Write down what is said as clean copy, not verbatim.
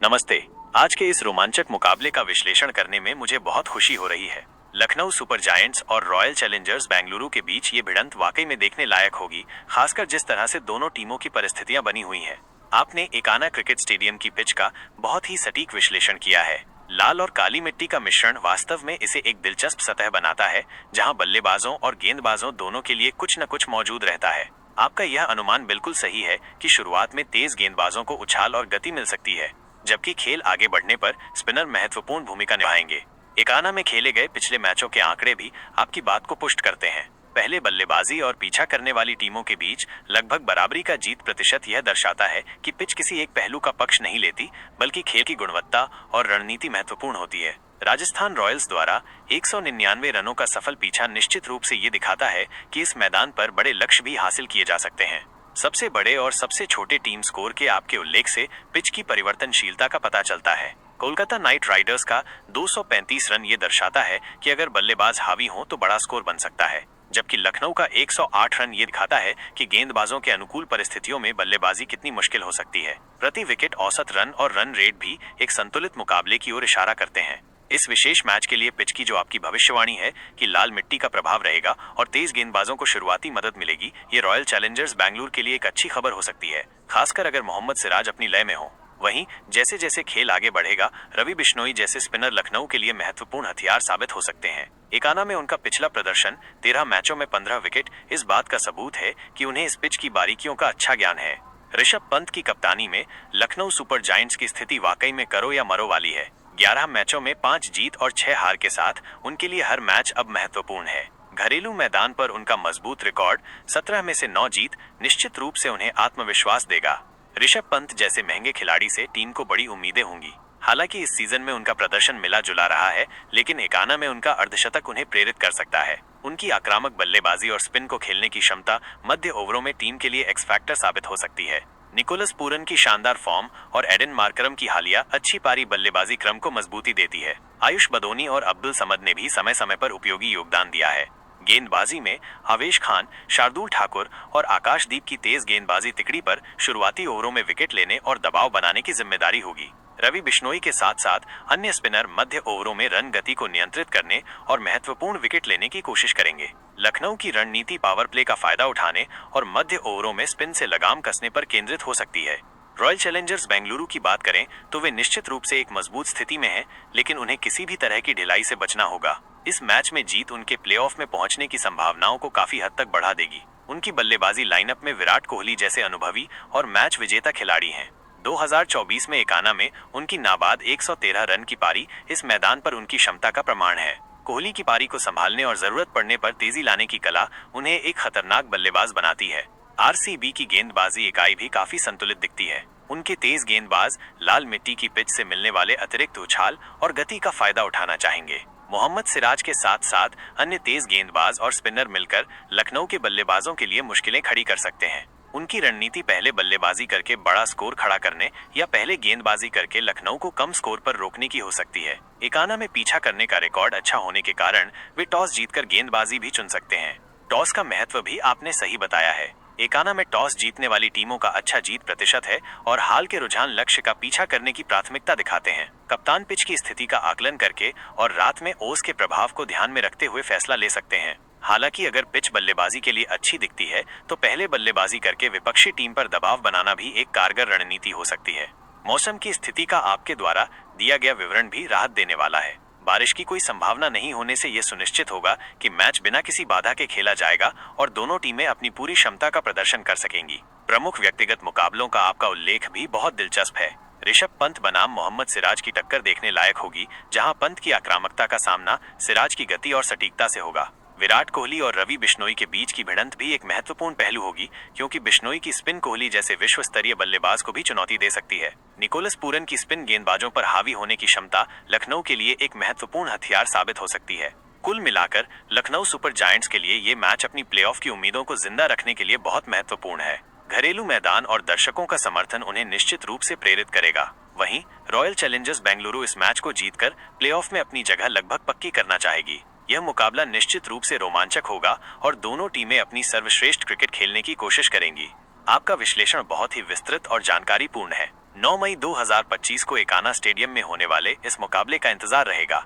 नमस्ते। आज के इस रोमांचक मुकाबले का विश्लेषण करने में मुझे बहुत खुशी हो रही है। लखनऊ सुपर जायंट्स और रॉयल चैलेंजर्स बेंगलुरु के बीच ये भिड़ंत वाकई में देखने लायक होगी, खासकर जिस तरह से दोनों टीमों की परिस्थितियां बनी हुई हैं। आपने एकाना क्रिकेट स्टेडियम की पिच का बहुत ही सटीक विश्लेषण किया है। लाल और काली मिट्टी का मिश्रण वास्तव में इसे एक दिलचस्प सतह बनाता है, जहां बल्लेबाजों और गेंदबाजों दोनों के लिए कुछ न कुछ मौजूद रहता है। आपका यह अनुमान बिल्कुल सही है कि शुरुआत में तेज गेंदबाजों को उछाल और गति मिल सकती है, जबकि खेल आगे बढ़ने पर स्पिनर महत्वपूर्ण भूमिका निभाएंगे। एकाना में खेले गए पिछले मैचों के आंकड़े भी आपकी बात को पुष्ट करते हैं। पहले बल्लेबाजी और पीछा करने वाली टीमों के बीच लगभग बराबरी का जीत प्रतिशत यह दर्शाता है कि पिच किसी एक पहलू का पक्ष नहीं लेती, बल्कि खेल की गुणवत्ता और रणनीति महत्वपूर्ण होती है। राजस्थान रॉयल्स द्वारा 199 रनों का सफल पीछा निश्चित रूप से ये दिखाता है कि इस मैदान पर बड़े लक्ष्य भी हासिल किए जा सकते हैं। सबसे बड़े और सबसे छोटे टीम स्कोर के आपके उल्लेख से पिच की परिवर्तनशीलता का पता चलता है। कोलकाता नाइट राइडर्स का 235 रन ये दर्शाता है कि अगर बल्लेबाज हावी हो तो बड़ा स्कोर बन सकता है, जबकि लखनऊ का 108 रन ये दिखाता है कि गेंदबाजों के अनुकूल परिस्थितियों में बल्लेबाजी कितनी मुश्किल हो सकती है। प्रति विकेट औसत रन और रन रेट भी एक संतुलित मुकाबले की ओर इशारा करते हैं। इस विशेष मैच के लिए पिच की जो आपकी भविष्यवाणी है कि लाल मिट्टी का प्रभाव रहेगा और तेज गेंदबाजों को शुरुआती मदद मिलेगी, ये रॉयल चैलेंजर्स बेंगलुरु के लिए एक अच्छी खबर हो सकती है, खासकर अगर मोहम्मद सिराज अपनी लय में हो। वहीं जैसे जैसे खेल आगे बढ़ेगा, रवि बिश्नोई जैसे स्पिनर लखनऊ के लिए महत्वपूर्ण हथियार साबित हो सकते हैं। एकाना में उनका पिछला प्रदर्शन 13 मैचों में 15 विकेट इस बात का सबूत है कि उन्हें इस पिच की बारीकियों का अच्छा ज्ञान है। ऋषभ पंत की कप्तानी में लखनऊ सुपर जायंट्स की स्थिति वाकई में करो या मरो वाली है। 11 मैचों में 5 जीत और 6 हार के साथ उनके लिए हर मैच अब महत्वपूर्ण है। घरेलू मैदान पर उनका मजबूत रिकॉर्ड 17 में से 9 जीत निश्चित रूप से उन्हें आत्मविश्वास देगा। ऋषभ पंत जैसे महंगे खिलाड़ी से टीम को बड़ी उम्मीदें होंगी। हालांकि इस सीजन में उनका प्रदर्शन मिला जुला रहा है, लेकिन एकाना में उनका अर्धशतक उन्हें प्रेरित कर सकता है। उनकी आक्रामक बल्लेबाजी और स्पिन को खेलने की क्षमता मध्य ओवरों में टीम के लिए एक्स फैक्टर साबित हो सकती है। निकोलस पूरन की शानदार फॉर्म और एडन मार्करम की हालिया अच्छी पारी बल्लेबाजी क्रम को मजबूती देती है। आयुष बदोनी और अब्दुल समद ने भी समय समय पर उपयोगी योगदान दिया है। गेंदबाजी में आवेश खान, शार्दुल ठाकुर और आकाशदीप की तेज गेंदबाजी तिकड़ी पर शुरुआती ओवरों में विकेट लेने और दबाव बनाने की जिम्मेदारी होगी। रवि बिश्नोई के साथ साथ अन्य स्पिनर मध्य ओवरों में रन गति को नियंत्रित करने और महत्वपूर्ण विकेट लेने की कोशिश करेंगे। लखनऊ की रणनीति पावर प्ले का फायदा उठाने और मध्य ओवरों में स्पिन से लगाम कसने पर केंद्रित हो सकती है। रॉयल चैलेंजर्स बेंगलुरु की बात करें तो वे निश्चित रूप से एक मजबूत स्थिति में हैं, लेकिन उन्हें किसी भी तरह की ढिलाई से बचना होगा। इस मैच में जीत उनके प्लेऑफ में पहुंचने की संभावनाओं को काफी हद तक बढ़ा देगी। उनकी बल्लेबाजी लाइनअप में विराट कोहली जैसे अनुभवी और मैच विजेता खिलाड़ी हैं। 2024 में एकाना में उनकी नाबाद 113 रन की पारी इस मैदान पर उनकी क्षमता का प्रमाण है। कोहली की पारी को संभालने और जरूरत पड़ने पर तेजी लाने की कला उन्हें एक खतरनाक बल्लेबाज बनाती है। आरसीबी की गेंदबाजी इकाई भी काफी संतुलित दिखती है। उनके तेज गेंदबाज लाल मिट्टी की पिच से मिलने वाले अतिरिक्त उछाल और गति का फायदा उठाना चाहेंगे। मोहम्मद सिराज के साथ साथ अन्य तेज गेंदबाज और स्पिनर मिलकर लखनऊ के बल्लेबाजों के लिए मुश्किलें खड़ी कर सकते हैं। उनकी रणनीति पहले बल्लेबाजी करके बड़ा स्कोर खड़ा करने या पहले गेंदबाजी करके लखनऊ को कम स्कोर पर रोकने की हो सकती है। एकाना में पीछा करने का रिकॉर्ड अच्छा होने के कारण वे टॉस जीतकर गेंदबाजी भी चुन सकते हैं। टॉस का महत्व भी आपने सही बताया है। एकाना में टॉस जीतने वाली टीमों का अच्छा जीत प्रतिशत है और हाल के रुझान लक्ष्य का पीछा करने की प्राथमिकता दिखाते हैं। कप्तान पिच की स्थिति का आकलन करके और रात में ओस के प्रभाव को ध्यान में रखते हुए फैसला ले सकते हैं। हालांकि अगर पिच बल्लेबाजी के लिए अच्छी दिखती है तो पहले बल्लेबाजी करके विपक्षी टीम पर दबाव बनाना भी एक कारगर रणनीति हो सकती है। मौसम की स्थिति का आपके द्वारा दिया गया विवरण भी राहत देने वाला है। बारिश की कोई संभावना नहीं होने से यह सुनिश्चित होगा कि मैच बिना किसी बाधा के खेला जाएगा और दोनों टीमें अपनी पूरी क्षमता का प्रदर्शन कर सकेंगी। प्रमुख व्यक्तिगत मुकाबलों का आपका उल्लेख भी बहुत दिलचस्प है। ऋषभ पंत बनाम मोहम्मद सिराज की टक्कर देखने लायक होगी, जहां पंत की आक्रामकता का सामना सिराज की गति और सटीकता से होगा। विराट कोहली और रवि बिश्नोई के बीच की भिड़ंत भी एक महत्वपूर्ण पहलू होगी, क्योंकि बिश्नोई की स्पिन कोहली जैसे विश्व स्तरीय बल्लेबाज को भी चुनौती दे सकती है। निकोलस पूरन की स्पिन गेंदबाजों पर हावी होने की क्षमता लखनऊ के लिए एक महत्वपूर्ण हथियार साबित हो सकती है। कुल मिलाकर लखनऊ सुपर जायंट्स के लिए ये मैच अपनी प्लेऑफ की उम्मीदों को जिंदा रखने के लिए बहुत महत्वपूर्ण है। घरेलू मैदान और दर्शकों का समर्थन उन्हें निश्चित रूप से प्रेरित करेगा। वहीं रॉयल चैलेंजर्स बेंगलुरु इस मैच को जीतकर प्लेऑफ में अपनी जगह लगभग पक्की करना चाहेगी। यह मुकाबला निश्चित रूप से रोमांचक होगा और दोनों टीमें अपनी सर्वश्रेष्ठ क्रिकेट खेलने की कोशिश करेंगी। आपका विश्लेषण बहुत ही विस्तृत और जानकारीपूर्ण है। 9 मई 2025 को एकाना स्टेडियम में होने वाले इस मुकाबले का इंतजार रहेगा।